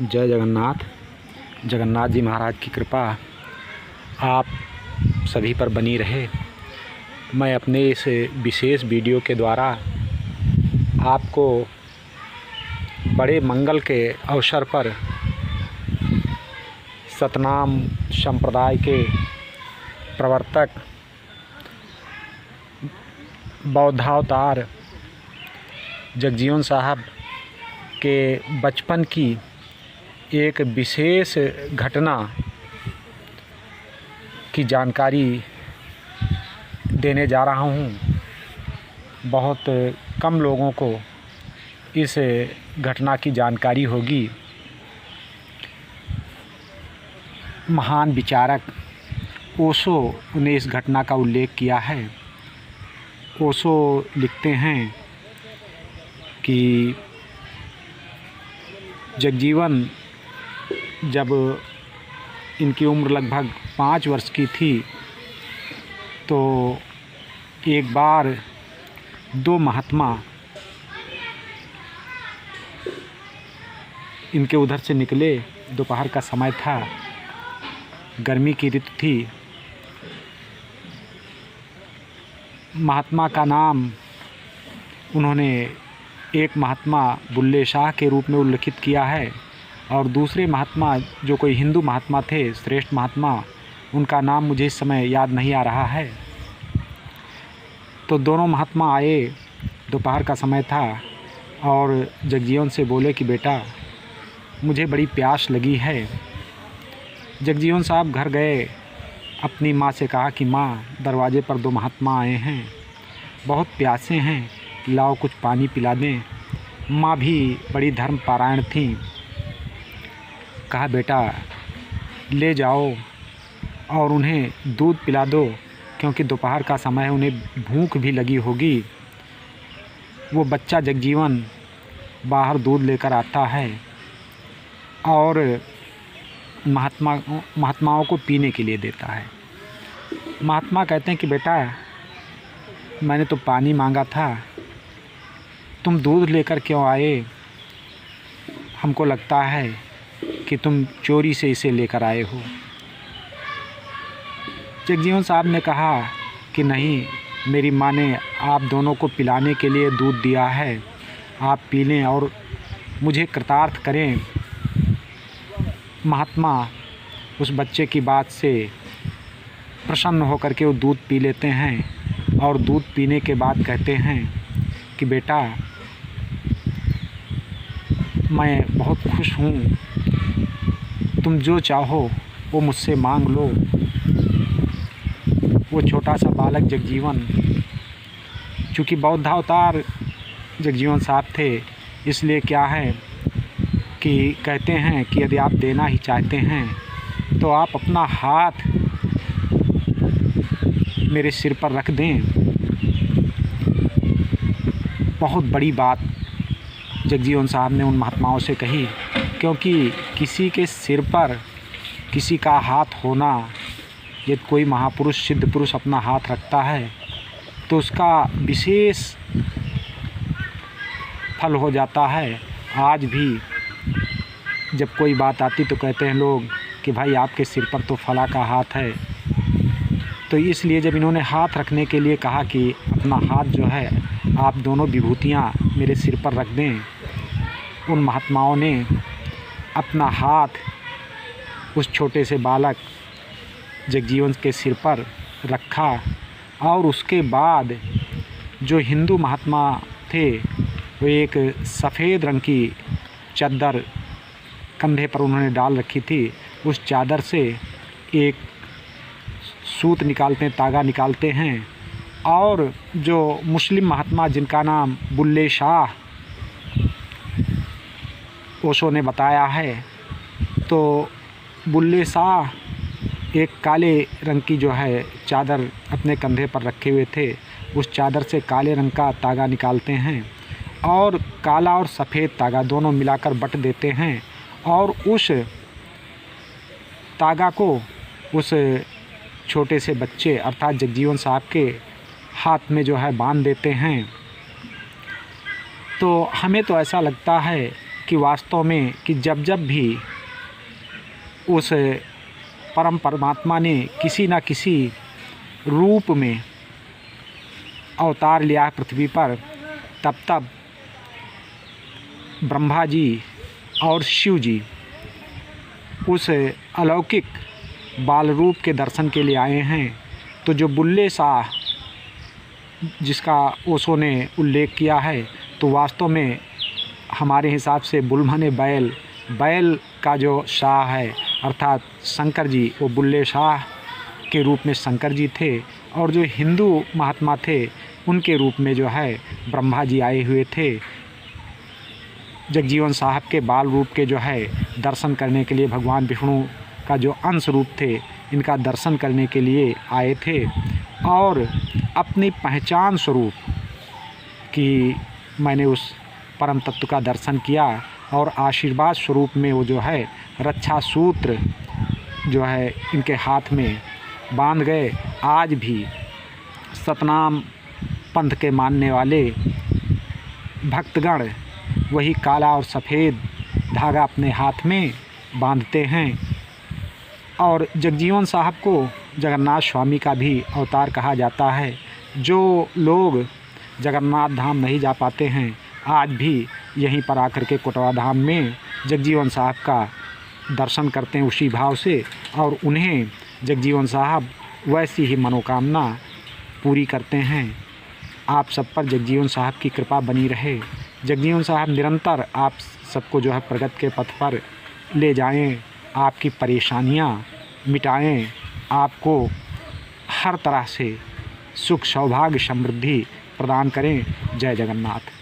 जय जगन्नाथ। जगन्नाथ जी महाराज की कृपा आप सभी पर बनी रहे। मैं अपने इस विशेष वीडियो के द्वारा आपको बड़े मंगल के अवसर पर सतनाम संप्रदाय के प्रवर्तक बौद्धावतार जगजीवन साहब के बचपन की एक विशेष घटना की जानकारी देने जा रहा हूँ। बहुत कम लोगों को इस घटना की जानकारी होगी। महान विचारक ओशो ने इस घटना का उल्लेख किया है। ओशो लिखते हैं कि जगजीवन जब इनकी उम्र लगभग 5 वर्ष की थी तो एक बार 2 महात्मा इनके उधर से निकले। दोपहर का समय था, गर्मी की ऋतु थी। महात्मा का नाम उन्होंने एक महात्मा बुल्ले शाह के रूप में उल्लिखित किया है और दूसरे महात्मा जो कोई हिंदू महात्मा थे, श्रेष्ठ महात्मा, उनका नाम मुझे इस समय याद नहीं आ रहा है। तो दोनों महात्मा आए, दोपहर का समय था और जगजीवन से बोले कि बेटा मुझे बड़ी प्यास लगी है। जगजीवन साहब घर गए, अपनी माँ से कहा कि माँ दरवाजे पर 2 महात्मा आए हैं, बहुत प्यासे हैं, लाओ कुछ पानी पिला दें। माँ भी बड़ी धर्मपरायण थीं। कहा बेटा ले जाओ और उन्हें दूध पिला दो, क्योंकि दोपहर का समय है, उन्हें भूख भी लगी होगी। वो बच्चा जगजीवन बाहर दूध लेकर आता है और महात्माओं को पीने के लिए देता है। महात्मा कहते हैं कि बेटा मैंने तो पानी मांगा था, तुम दूध लेकर क्यों आए? हमको लगता है कि तुम चोरी से इसे लेकर आए हो। जगजीवन साहब ने कहा कि नहीं, मेरी माँ ने आप दोनों को पिलाने के लिए दूध दिया है, आप पी लें और मुझे कृतार्थ करें। महात्मा उस बच्चे की बात से प्रसन्न होकर के वो दूध पी लेते हैं और दूध पीने के बाद कहते हैं कि बेटा मैं बहुत खुश हूँ, तुम जो चाहो वो मुझसे मांग लो। वो छोटा सा बालक जगजीवन, चूँकि बौद्धावतार जगजीवन साहब थे, इसलिए क्या है कि कहते हैं कि यदि आप देना ही चाहते हैं तो आप अपना हाथ मेरे सिर पर रख दें। बहुत बड़ी बात जगजीवन साहब ने उन महात्माओं से कही, क्योंकि किसी के सिर पर किसी का हाथ होना, यदि कोई महापुरुष सिद्ध पुरुष अपना हाथ रखता है तो उसका विशेष फल हो जाता है। आज भी जब कोई बात आती तो कहते हैं लोग कि भाई आपके सिर पर तो फला का हाथ है। तो इसलिए जब इन्होंने हाथ रखने के लिए कहा कि अपना हाथ जो है आप दोनों विभूतियाँ मेरे सिर पर रख दें, उन महात्माओं ने अपना हाथ उस छोटे से बालक जगजीवन के सिर पर रखा और उसके बाद जो हिंदू महात्मा थे वो एक सफ़ेद रंग की चादर कंधे पर उन्होंने डाल रखी थी। उस चादर से एक सूत निकालते हैं, तागा निकालते हैं और जो मुस्लिम महात्मा जिनका नाम बुल्ले शाह ओशो ने बताया है, तो बुल्ले शाह एक काले रंग की जो है चादर अपने कंधे पर रखे हुए थे। उस चादर से काले रंग का तागा निकालते हैं और काला और सफ़ेद तागा दोनों मिलाकर बट देते हैं और उस तागा को उस छोटे से बच्चे अर्थात जगजीवन साहब के हाथ में जो है बांध देते हैं। तो हमें तो ऐसा लगता है कि वास्तव में कि जब जब भी उस परम परमात्मा ने किसी न किसी रूप में अवतार लिया है पृथ्वी पर, तब तब ब्रह्मा जी और शिव जी उस अलौकिक बाल रूप के दर्शन के लिए आए हैं। तो जो बुल्ले शाह जिसका ओशो ने उल्लेख किया है, तो वास्तव में हमारे हिसाब से बुलमने बैल का जो शाह है अर्थात शंकर जी, वो बुल्ले शाह के रूप में शंकर जी थे, और जो हिंदू महात्मा थे उनके रूप में जो है ब्रह्मा जी आए हुए थे। जगजीवन साहब के बाल रूप के जो है दर्शन करने के लिए भगवान विष्णु का जो अंश रूप थे, इनका दर्शन करने के लिए आए थे, और अपनी पहचान स्वरूप कि मैंने उस परम तत्व का दर्शन किया, और आशीर्वाद स्वरूप में वो जो है रक्षा सूत्र जो है इनके हाथ में बांध गए। आज भी सतनाम पंथ के मानने वाले भक्तगण वही काला और सफ़ेद धागा अपने हाथ में बांधते हैं। और जगजीवन साहब को जगन्नाथ स्वामी का भी अवतार कहा जाता है। जो लोग जगन्नाथ धाम नहीं जा पाते हैं, आज भी यहीं पर आकर के कोटवा धाम में जगजीवन साहब का दर्शन करते हैं उसी भाव से, और उन्हें जगजीवन साहब वैसी ही मनोकामना पूरी करते हैं। आप सब पर जगजीवन साहब की कृपा बनी रहे। जगजीवन साहब निरंतर आप सबको जो है प्रगति के पथ पर ले जाएं, आपकी परेशानियां मिटाएं, आपको हर तरह से सुख सौभाग्य समृद्धि प्रदान करें। जय जगन्नाथ।